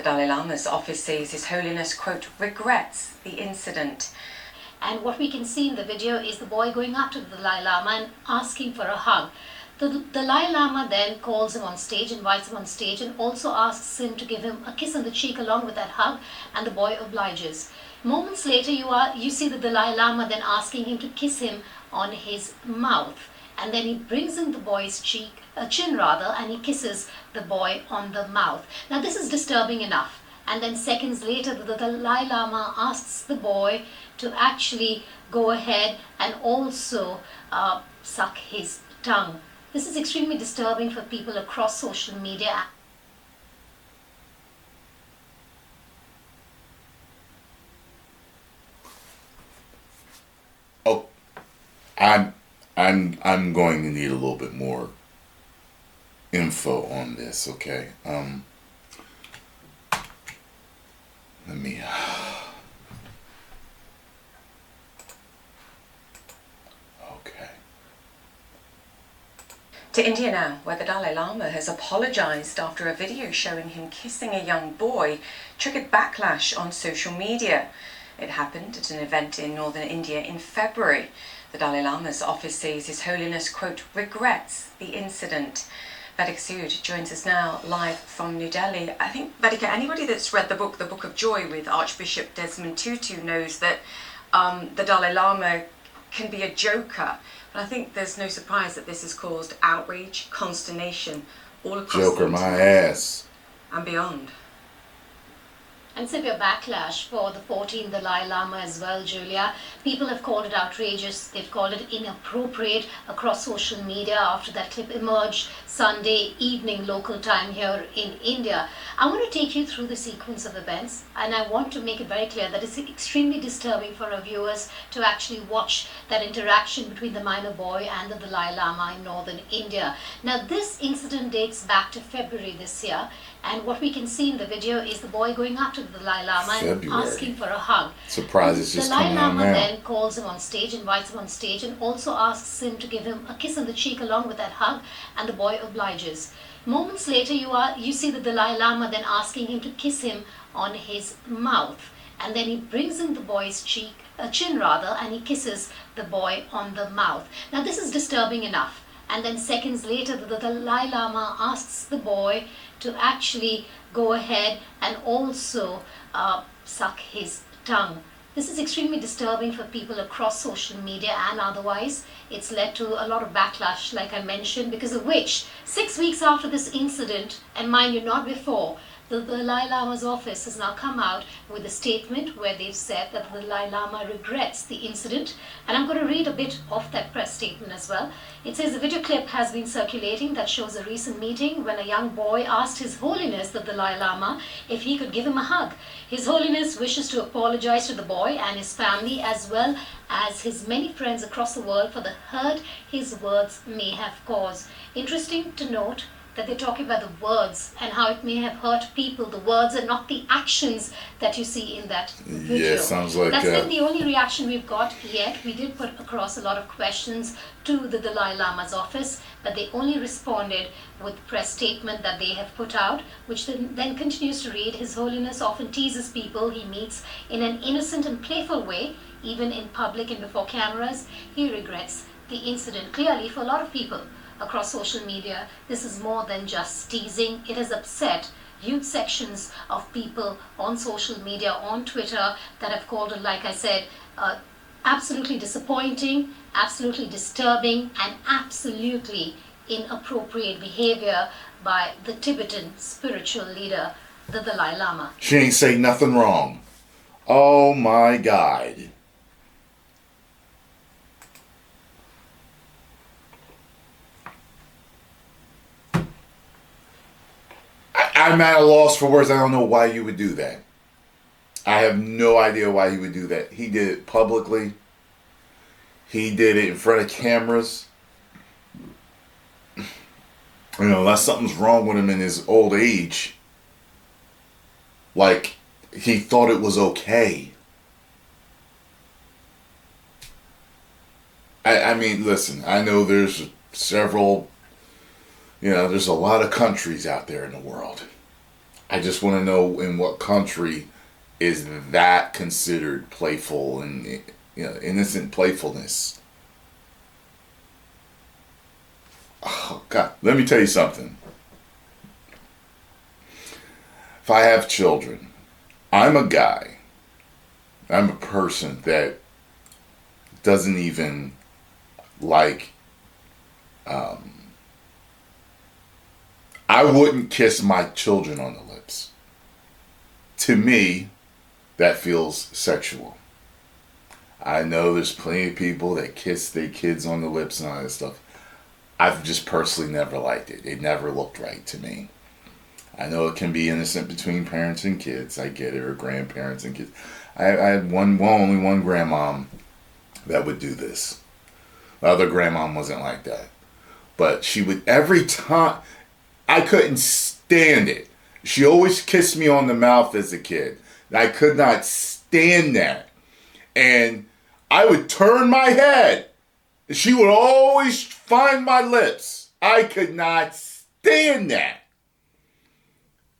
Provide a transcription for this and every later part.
Dalai Lama's office says His Holiness, quote, regrets the incident. And what we can see in the video is the boy going up to the Dalai Lama and asking for a hug. The Dalai Lama then calls him on stage, invites him on stage, and also asks him to give him a kiss on the cheek along with that hug, and the boy obliges. Moments later, you see the Dalai Lama then asking him to kiss him on his mouth, and then he brings in the boy's chin, and he kisses the boy on the mouth. Now this is disturbing enough. And then seconds later, the Dalai Lama asks the boy to actually go ahead and also suck his tongue. This is extremely disturbing for people across social media. Oh, I'm going to need a little bit more info on this, okay? Let me okay. To India now, where the Dalai Lama has apologized after a video showing him kissing a young boy triggered backlash on social media. It happened at an event in northern India in February. The Dalai Lama's office says His Holiness, quote, regrets the incident. Vedika Sood joins us now live from New Delhi. I think, Vedika, anybody that's read the Book of Joy with Archbishop Desmond Tutu knows that the Dalai Lama can be a joker. But I think there's no surprise that this has caused outrage, consternation all across Joker my ass. and beyond. And severe backlash for the 14th Dalai Lama as well, Julia. People have called it outrageous. They've called it inappropriate across social media after that clip emerged Sunday evening local time here in India. I want to take you through the sequence of events, and I want to make it very clear that it's extremely disturbing for our viewers to actually watch that interaction between the minor boy and the Dalai Lama in northern India. Now, this incident dates back to February this year, and what we can see in the video is the boy going up to the Dalai Lama and asking for a hug. Surprise, it's just Dalai coming out Lama now. then calls him on stage, invites him on stage, and also asks him to give him a kiss on the cheek along with that hug, and the boy obliges. Moments later, you see the Dalai Lama then asking him to kiss him on his mouth, and then he brings in the boy's chin, and he kisses the boy on the mouth. Now this is disturbing enough. And then seconds later, the Dalai Lama asks the boy to actually go ahead and also suck his tongue. This is extremely disturbing for people across social media and otherwise. It's led to a lot of backlash, like I mentioned, because of which 6 weeks after this incident, and mind you, not before, the Dalai Lama's office has now come out with a statement where they've said that the Dalai Lama regrets the incident. And I'm going to read a bit of that press statement as well. It says a video clip has been circulating that shows a recent meeting when a young boy asked His Holiness the Dalai Lama if he could give him a hug. His Holiness wishes to apologize to the boy and his family as well as his many friends across the world for the hurt his words may have caused. Interesting to note that they're talking about the words and how it may have hurt people, the words and not the actions that you see in that video. Yeah, sounds like that's been the only reaction we've got yet. We did put across a lot of questions to the Dalai Lama's office, but they only responded with press statement that they have put out, which then continues to read, His Holiness often teases people he meets in an innocent and playful way, even in public and before cameras. He regrets the incident. Clearly, for a lot of people across social media, this is more than just teasing. It has upset huge sections of people on social media, on Twitter, that have called it, like I said, absolutely disappointing, absolutely disturbing, and absolutely inappropriate behavior by the Tibetan spiritual leader, the Dalai Lama. She ain't say nothing wrong. Oh my God. I'm at a loss for words. I don't know why you would do that. I have no idea why he would do that. He did it publicly. He did it in front of cameras. You know, unless something's wrong with him in his old age. Like, he thought it was okay. I mean, listen, I know there's several, there's a lot of countries out there in the world. I just want to know in what country is that considered playful and, innocent playfulness. Oh God, let me tell you something. If I have children, I'm a person that doesn't even like, I wouldn't kiss my children on the lips. To me, that feels sexual. I know there's plenty of people that kiss their kids on the lips and all that stuff. I've just personally never liked it. It never looked right to me. I know it can be innocent between parents and kids. I get it, or grandparents and kids. I had only one grandmom that would do this. The other grandmom wasn't like that. But she would, every time, I couldn't stand it. She always kissed me on the mouth as a kid. I could not stand that. And I would turn my head. She would always find my lips. I could not stand that.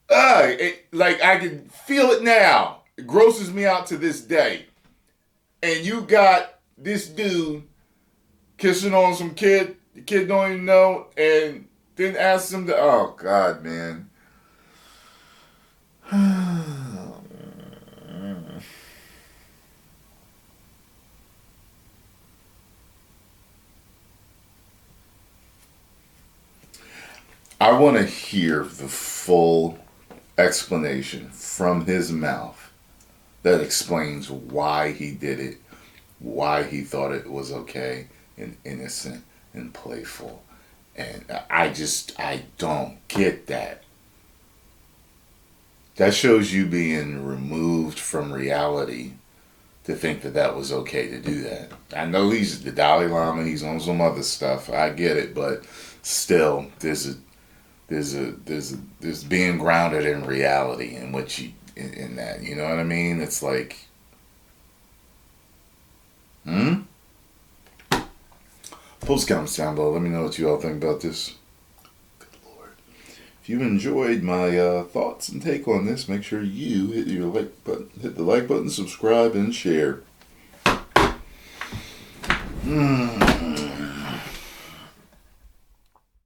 I can feel it now. It grosses me out to this day. And you got this dude kissing on some kid, the kid don't even know, and then ask him to, oh God, man. I want to hear the full explanation from his mouth that explains why he did it, why he thought it was okay and innocent and playful. And I don't get that. That shows you being removed from reality to think that that was okay to do that. I know he's the Dalai Lama, he's on some other stuff. I get it, but still, there's being grounded in reality in what you in that. You know what I mean? It's like, Post comments down below. Let me know what you all think about this. Good Lord. If you enjoyed my thoughts and take on this, make sure you hit the like button, subscribe, and share.